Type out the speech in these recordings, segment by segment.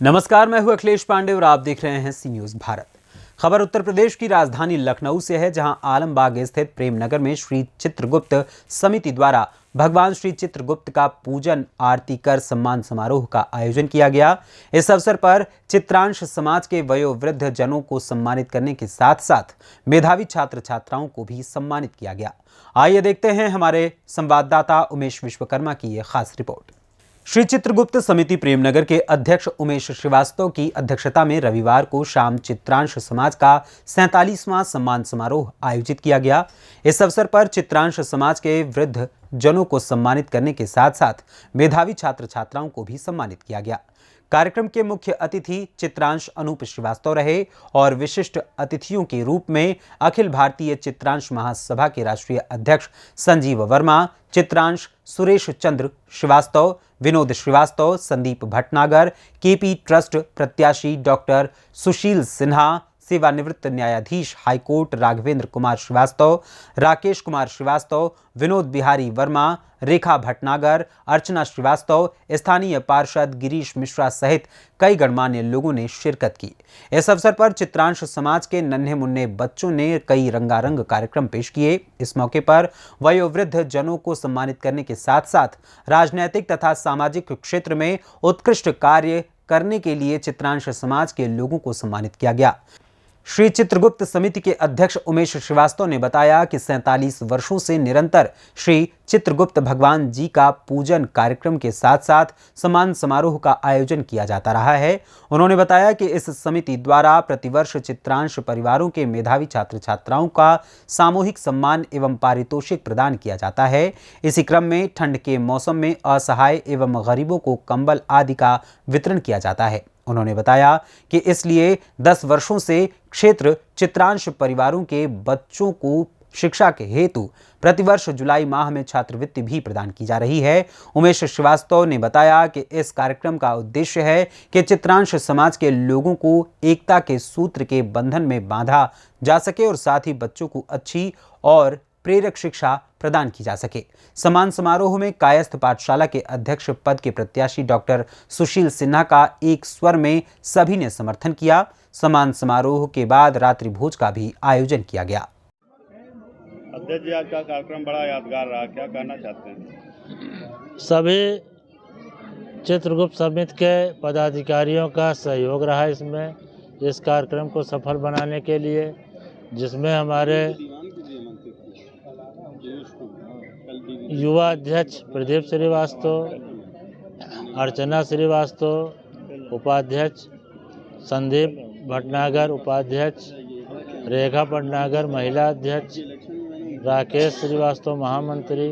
नमस्कार, मैं हूं अखिलेश पांडे और आप देख रहे हैं सी न्यूज भारत। खबर उत्तर प्रदेश की राजधानी लखनऊ से है, जहां आलमबाग स्थित प्रेमनगर में श्री चित्रगुप्त समिति द्वारा भगवान श्री चित्रगुप्त का पूजन आरती कर सम्मान समारोह का आयोजन किया गया। इस अवसर पर चित्रांश समाज के वयोवृद्ध जनों को सम्मानित करने के साथ साथ मेधावी छात्र छात्राओं को भी सम्मानित किया गया। आइए देखते हैं हमारे संवाददाता उमेश विश्वकर्मा की यह खास रिपोर्ट। श्री चित्रगुप्त समिति प्रेमनगर के अध्यक्ष उमेश श्रीवास्तव की अध्यक्षता में रविवार को शाम चित्रांश समाज का 47वां सम्मान समारोह आयोजित किया गया। इस अवसर पर चित्रांश समाज के वृद्ध जनों को सम्मानित करने के साथ साथ मेधावी छात्र छात्राओं को भी सम्मानित किया गया। कार्यक्रम के मुख्य अतिथि चित्रांश अनूप श्रीवास्तव रहे और विशिष्ट अतिथियों के रूप में अखिल भारतीय चित्रांश महासभा के राष्ट्रीय अध्यक्ष संजीव वर्मा, चित्रांश सुरेश चंद्र श्रीवास्तव, विनोद श्रीवास्तव, संदीप भटनागर, केपी ट्रस्ट प्रत्याशी डॉक्टर सुशील सिन्हा, सेवानिवृत्त न्यायाधीश हाईकोर्ट राघवेंद्र कुमार श्रीवास्तव, राकेश कुमार श्रीवास्तव, विनोद बिहारी वर्मा, रेखा भटनागर, अर्चना श्रीवास्तव, स्थानीय पार्षद गिरीश मिश्रा सहित कई गणमान्य लोगों ने शिरकत की। इस अवसर पर चित्रांश समाज के नन्हे मुन्ने बच्चों ने कई रंगारंग कार्यक्रम पेश किए। इस मौके पर वयोवृद्ध जनों को सम्मानित करने के साथ साथ राजनैतिक तथा सामाजिक क्षेत्र में उत्कृष्ट कार्य करने के लिए चित्रांश समाज के लोगों को सम्मानित किया गया। श्री चित्रगुप्त समिति के अध्यक्ष उमेश श्रीवास्तव ने बताया कि 47 वर्षों से निरंतर श्री चित्रगुप्त भगवान जी का पूजन कार्यक्रम के साथ साथ सम्मान समारोह का आयोजन किया जाता रहा है। उन्होंने बताया कि इस समिति द्वारा प्रतिवर्ष चित्रांश परिवारों के मेधावी छात्र छात्राओं का सामूहिक सम्मान एवं पारितोषिक प्रदान किया जाता है। इसी क्रम में ठंड के मौसम में असहाय एवं गरीबों को कंबल आदि का वितरण किया जाता है। उन्होंने बताया कि इसलिए 10 वर्षों से क्षेत्र चित्रांश परिवारों के बच्चों को शिक्षा के हेतु प्रतिवर्ष जुलाई माह में छात्रवृत्ति भी प्रदान की जा रही है। उमेश श्रीवास्तव ने बताया कि इस कार्यक्रम का उद्देश्य है कि चित्रांश समाज के लोगों को एकता के सूत्र के बंधन में बांधा जा सके और साथ ही बच्चों को अच्छी और प्रेरक शिक्षा प्रदान की जा सके। सम्मान समारोह में कायस्थ पाठशाला के अध्यक्ष पद के प्रत्याशी डॉक्टर सुशील सिन्हा का एक स्वर में सभी ने समर्थन किया। सम्मान समारोह के बाद रात्रि भोज का भी आयोजन किया गया। अध्यक्ष जी, आज का कार्यक्रम बड़ा यादगार रहा, क्या कहना चाहते हैं? सभी चित्रगुप्त समिति के पदाधिकारियों का सहयोग रहा इसमें, इस कार्यक्रम को सफल बनाने के लिए, जिसमें हमारे युवा अध्यक्ष प्रदीप श्रीवास्तव, अर्चना श्रीवास्तव उपाध्यक्ष, संदीप भटनागर उपाध्यक्ष, रेखा भटनागर महिला अध्यक्ष, राकेश श्रीवास्तव महामंत्री,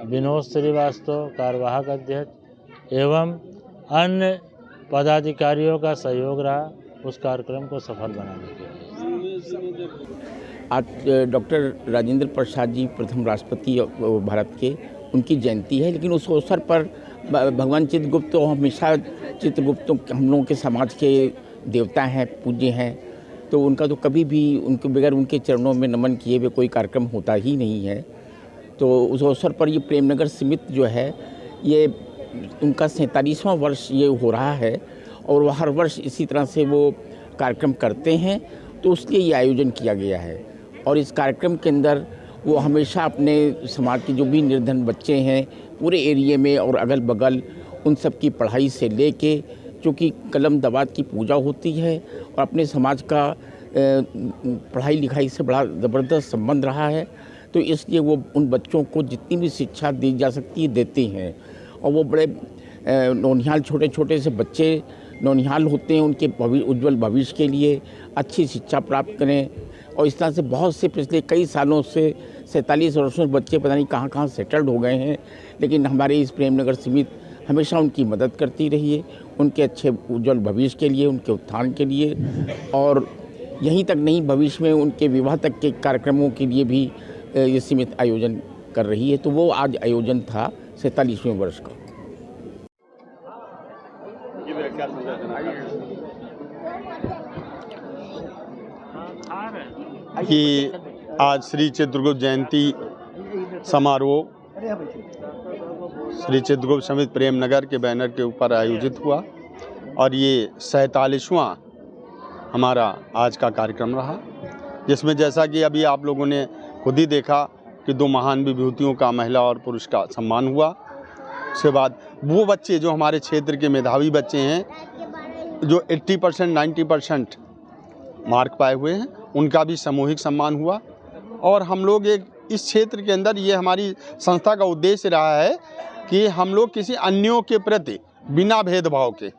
विनोद श्रीवास्तव कार्यवाहक अध्यक्ष एवं अन्य पदाधिकारियों का सहयोग रहा उस कार्यक्रम को सफल बनाने के लिए। आज डॉक्टर राजेंद्र प्रसाद जी प्रथम राष्ट्रपति भारत के, उनकी जयंती है, लेकिन उस अवसर पर भगवान चित्रगुप्त तो हमेशा चित्रगुप्त हम लोगों के समाज के देवता हैं, पूज्य हैं, तो उनका तो कभी भी उनके बगैर उनके चरणों में नमन किए हुए कोई कार्यक्रम होता ही नहीं है। तो उस अवसर पर ये प्रेमनगर समिति जो है, ये उनका 47वां वर्ष ये हो रहा है और वो हर वर्ष इसी तरह से वो कार्यक्रम करते हैं, तो उसके लिए ये आयोजन किया गया है। और इस कार्यक्रम के अंदर वो हमेशा अपने समाज के जो भी निर्धन बच्चे हैं पूरे एरिया में और अगल बगल, उन सब की पढ़ाई से लेके, चूँकि कलम दवात की पूजा होती है और अपने समाज का पढ़ाई लिखाई से बड़ा ज़बरदस्त संबंध रहा है, तो इसलिए वो उन बच्चों को जितनी भी शिक्षा दी जा सकती है देते हैं। और वो बड़े नौनिहाल छोटे छोटे से बच्चे नौनिहाल होते हैं, उनके उज्ज्वल भविष्य के लिए अच्छी शिक्षा प्राप्त करें। और इस तरह से बहुत से पिछले कई सालों से 47 वर्षों से बच्चे पता नहीं कहाँ कहाँ सेटल्ड हो गए हैं, लेकिन हमारे इस प्रेमनगर समिति हमेशा उनकी मदद करती रही है, उनके अच्छे उज्ज्वल भविष्य के लिए, उनके उत्थान के लिए, और यहीं तक नहीं भविष्य में उनके विवाह तक के कार्यक्रमों के लिए भी ये समिति आयोजन कर रही है। तो वो आज आयोजन था 47वें वर्ष का। कि आज श्री चित्रगुप्त जयंती समारोह श्री चित्रगुप्त समिति प्रेमनगर के बैनर के ऊपर आयोजित हुआ और ये 47वां हमारा आज का कार्यक्रम रहा, जिसमें जैसा कि अभी आप लोगों ने खुद ही देखा कि 2 महान विभूतियों का, महिला और पुरुष का सम्मान हुआ। उसके बाद वो बच्चे जो हमारे क्षेत्र के मेधावी बच्चे हैं, जो 80% 90% मार्क पाए हुए हैं, उनका भी सामूहिक सम्मान हुआ। और हम लोग एक इस क्षेत्र के अंदर, ये हमारी संस्था का उद्देश्य रहा है कि हम लोग किसी अन्यों के प्रति बिना भेदभाव के,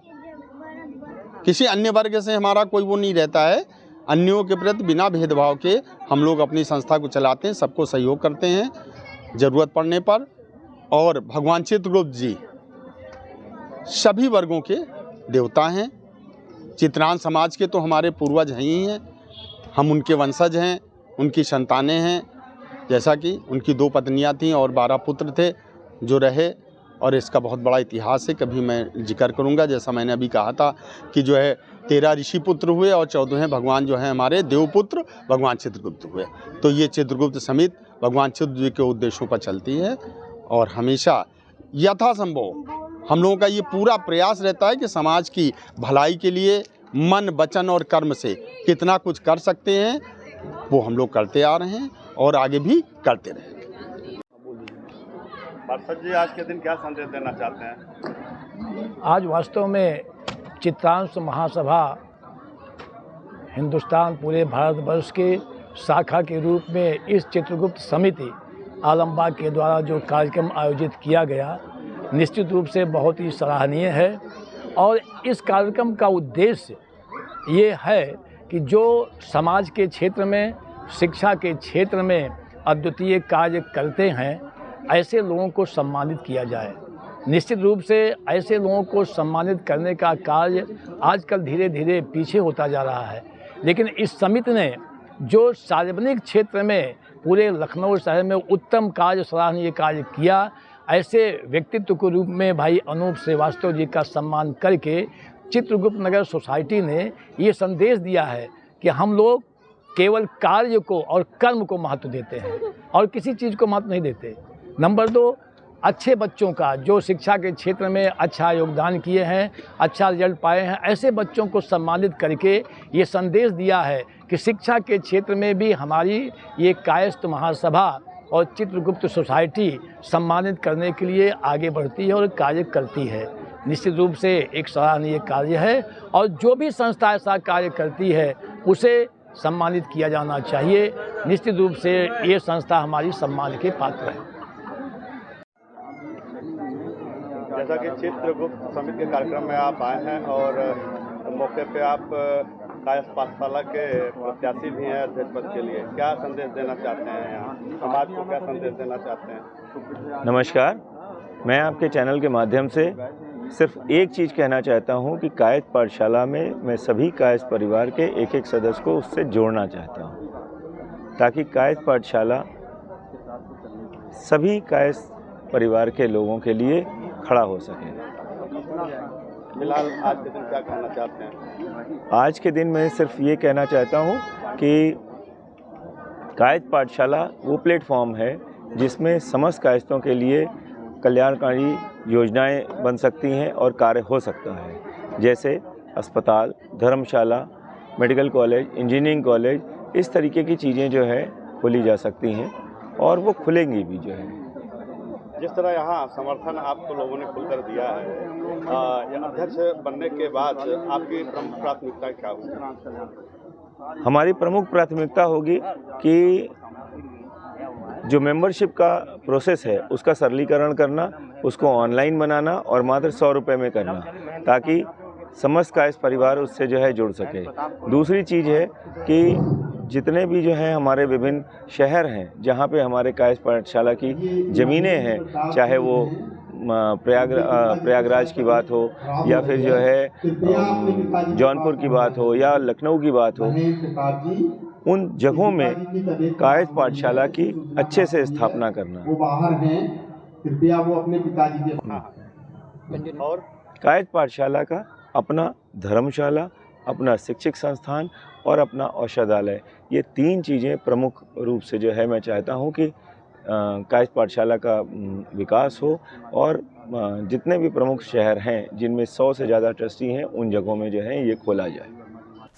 किसी अन्य वर्ग से हमारा कोई वो नहीं रहता है, अन्यों के प्रति बिना भेदभाव के हम लोग अपनी संस्था को चलाते हैं, सबको सहयोग करते हैं ज़रूरत पड़ने पर। और भगवान चित्रगुप्त जी सभी वर्गों के देवता हैं। चित्रांश समाज के तो हमारे पूर्वज हैं ही हैं, हम उनके वंशज हैं, उनकी संतानें हैं। जैसा कि उनकी 2 पत्नियां थीं और 12 पुत्र थे जो रहे, और इसका बहुत बड़ा इतिहास है, कभी मैं जिक्र करूंगा। जैसा मैंने अभी कहा था कि जो है 13 ऋषि पुत्र हुए और 14वें भगवान जो हैं हमारे देवपुत्र भगवान चित्रगुप्त हुए। तो ये चित्रगुप्त समिति भगवान चित्र जी के उद्देश्यों पर चलती है और हमेशा यथासंभव हम लोगों का ये पूरा प्रयास रहता है कि समाज की भलाई के लिए मन, वचन और कर्म से कितना कुछ कर सकते हैं वो हम लोग करते आ रहे हैं और आगे भी करते रहेंगे। पार्षद जी, आज के दिन क्या संदेश देना चाहते हैं? आज वास्तव में चित्रांश महासभा हिंदुस्तान, पूरे भारतवर्ष के शाखा के रूप में इस चित्रगुप्त समिति आलमबाग के द्वारा जो कार्यक्रम आयोजित किया गया, निश्चित रूप से बहुत ही सराहनीय है। और इस कार्यक्रम का उद्देश्य ये है कि जो समाज के क्षेत्र में, शिक्षा के क्षेत्र में अद्वितीय कार्य करते हैं, ऐसे लोगों को सम्मानित किया जाए। निश्चित रूप से ऐसे लोगों को सम्मानित करने का कार्य आजकल धीरे धीरे पीछे होता जा रहा है, लेकिन इस समिति ने जो सार्वजनिक क्षेत्र में पूरे लखनऊ शहर में उत्तम कार्य, सराहनीय कार्य किया, ऐसे व्यक्तित्व के रूप में भाई अनूप श्रीवास्तव जी का सम्मान करके चित्रगुप्त नगर सोसाइटी ने ये संदेश दिया है कि हम लोग केवल कार्य को और कर्म को महत्व देते हैं और किसी चीज़ को महत्व नहीं देते। नंबर 2, अच्छे बच्चों का जो शिक्षा के क्षेत्र में अच्छा योगदान किए हैं, अच्छा रिजल्ट पाए हैं, ऐसे बच्चों को सम्मानित करके ये संदेश दिया है कि शिक्षा के क्षेत्र में भी हमारी ये कायस्थ महासभा और चित्रगुप्त सोसाइटी सम्मानित करने के लिए आगे बढ़ती है और कार्य करती है। निश्चित रूप से एक सराहनीय कार्य है और जो भी संस्था ऐसा कार्य करती है उसे सम्मानित किया जाना चाहिए। निश्चित रूप से ये संस्था हमारी सम्मान के पात्र है। जैसा कि चित्रगुप्त समिति के कार्यक्रम में आप आए हैं और मौके पे आप कायस्थ पाठशाला के प्रत्याशी भी हैं अध्यक्ष पद के लिए, क्या संदेश देना चाहते हैं यहाँ समाज को, क्या संदेश देना चाहते हैं? नमस्कार, मैं आपके चैनल के माध्यम से सिर्फ एक चीज़ कहना चाहता हूँ कि कायस्थ पाठशाला में मैं सभी कायस्थ परिवार के एक एक सदस्य को उससे जोड़ना चाहता हूँ, ताकि कायस्थ पाठशाला सभी कायस्थ परिवार के लोगों के लिए खड़ा हो सके। फिलहाल आज के दिन क्या कहना चाहते हैं? आज के दिन मैं सिर्फ ये कहना चाहता हूँ कि कायस्थ पाठशाला वो प्लेटफॉर्म है जिसमें समस्त कायस्थों के लिए कल्याणकारी योजनाएं बन सकती हैं और कार्य हो सकता है, जैसे अस्पताल, धर्मशाला, मेडिकल कॉलेज, इंजीनियरिंग कॉलेज, इस तरीके की चीज़ें जो है खोली जा सकती हैं और वो खुलेंगी भी जो है। जिस तरह यहाँ समर्थन आपको लोगों ने खुलकर दिया है, अध्यक्ष बनने के बाद आपकी प्रमुख प्राथमिकता क्या होगी? हमारी प्रमुख प्राथमिकता होगी कि जो मेंबरशिप का प्रोसेस है उसका सरलीकरण करना, उसको ऑनलाइन बनाना और मात्र 100 रुपये में करना, ताकि समस्त कायस्थ परिवार उससे जो है जुड़ सके। दूसरी चीज़ है कि जितने भी जो हैं हमारे विभिन्न शहर हैं जहाँ पे हमारे कायस्थ पाठशाला की ज़मीनें हैं, चाहे वो प्रयागराज की बात हो या फिर जो है जौनपुर की बात हो या लखनऊ की बात हो, उन जगहों में कायस्थ पाठशाला की अच्छे से स्थापना करना। वो बाहर हैं, कृपया वो अपने पिताजी के और कायस्थ पाठशाला का अपना धर्मशाला, अपना शिक्षक संस्थान और अपना औषधालय, ये 3 चीज़ें प्रमुख रूप से जो है मैं चाहता हूँ कि कायस्थ पाठशाला का विकास हो और जितने भी प्रमुख शहर हैं जिनमें 100 से ज़्यादा ट्रस्टी हैं, उन जगहों में जो है ये खोला जाए।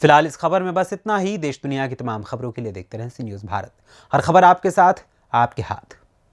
फिलहाल इस खबर में बस इतना ही। देश दुनिया की तमाम खबरों के लिए देखते रहें सी न्यूज़ भारत। हर खबर आपके साथ, आपके हाथ।